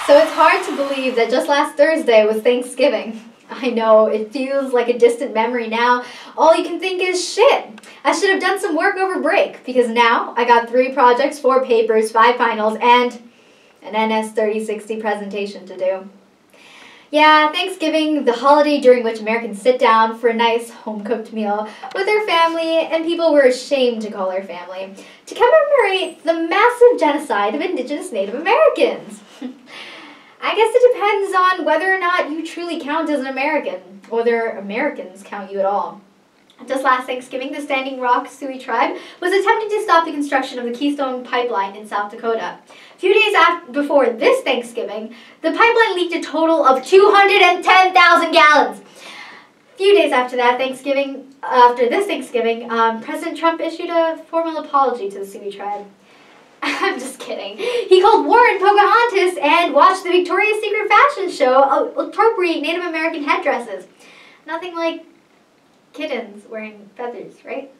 So it's hard to believe that just last Thursday was Thanksgiving. I know, it feels like a distant memory now. All you can think is, shit, I should have done some work over break, because now I got 3 projects, 4 papers, 5 finals, and an NS 3060 presentation to do. Yeah, Thanksgiving, the holiday during which Americans sit down for a nice home-cooked meal with their family and people we're ashamed to call our family, to commemorate the massive genocide of indigenous Native Americans. I guess it depends on whether or not you truly count as an American, or whether Americans count you at all. Just last Thanksgiving, the Standing Rock Sioux tribe was attempting to stop the construction of the Keystone Pipeline in South Dakota. A few days before this Thanksgiving, the pipeline leaked a total of 210,000 gallons. A few days after this Thanksgiving, President Trump issued a formal apology to the Sioux tribe. I'm just kidding. He called Warren Pocahontas and watched the Victoria's Secret fashion show appropriate Native American headdresses. Nothing like kittens wearing feathers, right?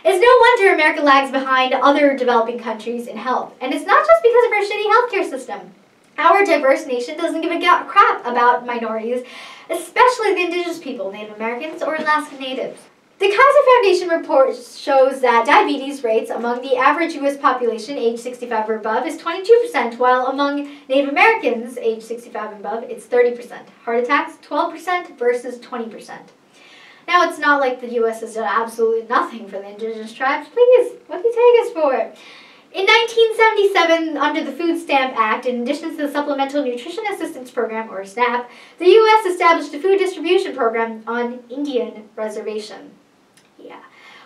It's no wonder America lags behind other developing countries in health. And it's not just because of our shitty healthcare system. Our diverse nation doesn't give a crap about minorities, especially the indigenous people, Native Americans or Alaska Natives. The Kaiser Foundation report shows that diabetes rates among the average U.S. population age 65 or above is 22%, while among Native Americans age 65 and above, it's 30%. Heart attacks, 12% versus 20%. Now, it's not like the U.S. has done absolutely nothing for the indigenous tribes. Please, what do you take us for? In 1977, under the Food Stamp Act, in addition to the Supplemental Nutrition Assistance Program, or SNAP, the U.S. established a food distribution program on Indian reservation. Yeah.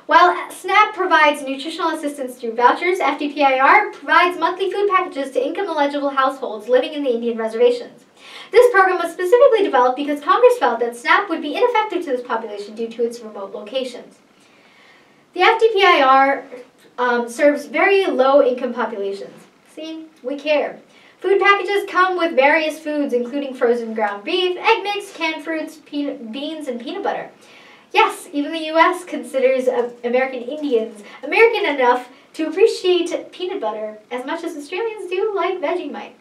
While SNAP provides nutritional assistance through vouchers, FDPIR provides monthly food packages to income-eligible households living in the Indian reservations. This program was specifically developed because Congress felt that SNAP would be ineffective to this population due to its remote locations. The FDPIR serves very low-income populations. See, we care. Food packages come with various foods, including frozen ground beef, egg mix, canned fruits, beans, and peanut butter. Yes, even the U.S. considers American Indians American enough to appreciate peanut butter as much as Australians do like Vegemite.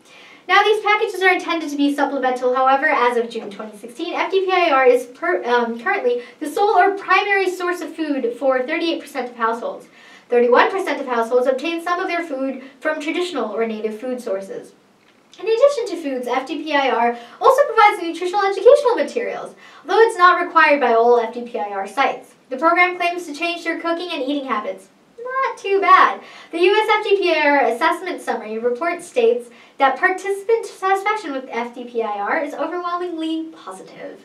Now, these packages are intended to be supplemental. However, as of June 2016, FDPIR is currently the sole or primary source of food for 38% of households. 31% of households obtain some of their food from traditional or native food sources. In addition to foods, FDPIR also provides nutritional educational materials, although it's not required by all FDPIR sites. The program claims to change their cooking and eating habits. Not too bad. The U.S. FDPIR Assessment Summary report states that participant satisfaction with FDPIR is overwhelmingly positive.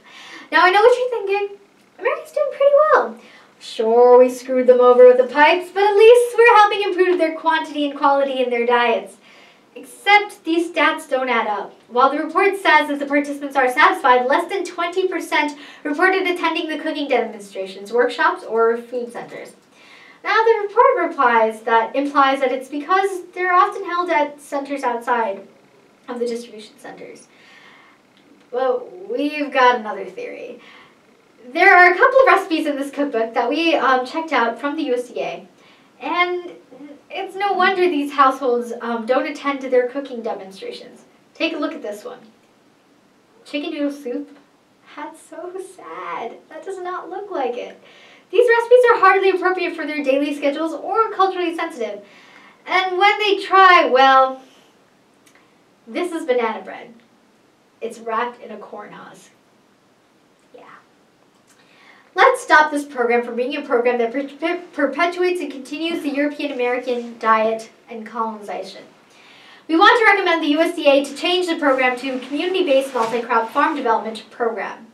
Now, I know what you're thinking. America's doing pretty well. Sure, we screwed them over with the pipes, but at least we're helping improve their quantity and quality in their diets. Except these stats don't add up. While the report says that the participants are satisfied, less than 20% reported attending the cooking demonstrations, workshops, or food centers. Now, the report implies that it's because they're often held at centers outside of the distribution centers. Well, we've got another theory. There are a couple of recipes in this cookbook that we checked out from the USDA, and it's no wonder these households don't attend to their cooking demonstrations. Take a look at this one. Chicken noodle soup? That's so sad. That does not look like it. These recipes are hardly appropriate for their daily schedules or culturally sensitive. And when they try, well, this is banana bread. It's wrapped in a corn husk. Yeah. Let's stop this program from being a program that perpetuates and continues the European American diet and colonization. We want to recommend the USDA to change the program to a community-based multi-crop farm development program.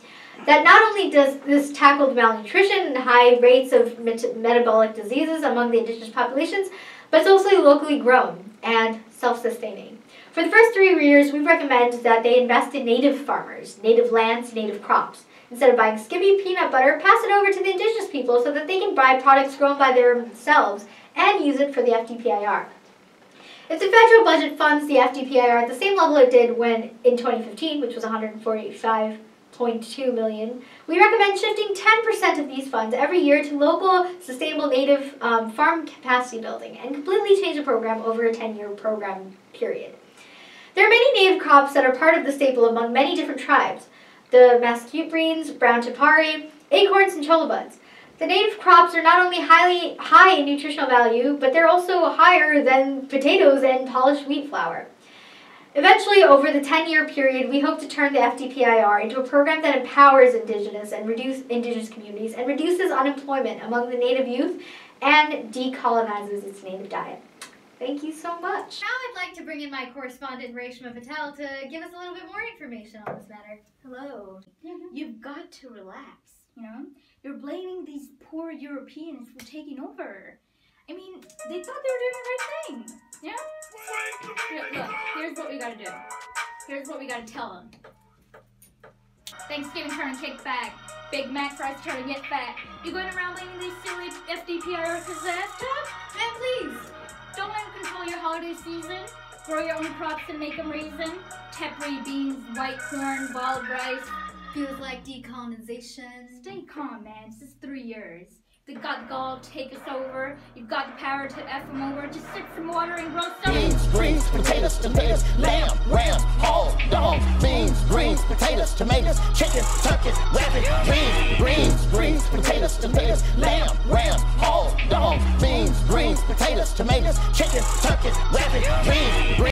That not only does this tackle malnutrition and high rates of metabolic diseases among the indigenous populations, but it's also locally grown and self-sustaining. For the first 3 years, we recommend that they invest in native farmers, native lands, native crops. Instead of buying Skippy peanut butter, pass it over to the indigenous people so that they can buy products grown by themselves and use it for the FDPIR. If the federal budget funds the FDPIR at the same level it did in 2015, which was $145.2 million, we recommend shifting 10% of these funds every year to local, sustainable native farm capacity building and completely change the program over a 10-year program period. There are many native crops that are part of the staple among many different tribes. The mesquite beans, brown chipari, acorns, and cholla buds. The native crops are not only high in nutritional value, but they're also higher than potatoes and polished wheat flour. Eventually, over the 10-year period, we hope to turn the FDPIR into a program that empowers indigenous communities and reduces unemployment among the native youth and decolonizes its native diet. Thank you so much. Now I'd like to bring in my correspondent Reshma Patel to give us a little bit more information on this matter. Hello. You've got to relax, you know? You're blaming these poor Europeans for taking over. I mean, they thought they were doing the right thing, yeah? Look, here's what we gotta do. Here's what we gotta tell them. Thanksgiving trying to kick back. Big Mac fries trying to get fat. You going around blaming these silly FDPIR disasters? Man, please. Don't let them control your holiday season. Grow your own crops and make them raisin. Tepary beans, white corn, wild rice. Feels like decolonization. Stay calm, man. It's just 3 years. They've got the gall to take us over. You've got the power to F them over. Just sip some water and grow some. Beans, greens, potatoes, tomatoes, lamb, ram, hog, dog. Beans, greens, potatoes, tomatoes, chicken, turkey, rabbit. Beans, greens, potatoes, tomatoes, lamb, ram, hog, dog. Beans, greens, potatoes, tomatoes, chicken, turkey, rabbit. Beans,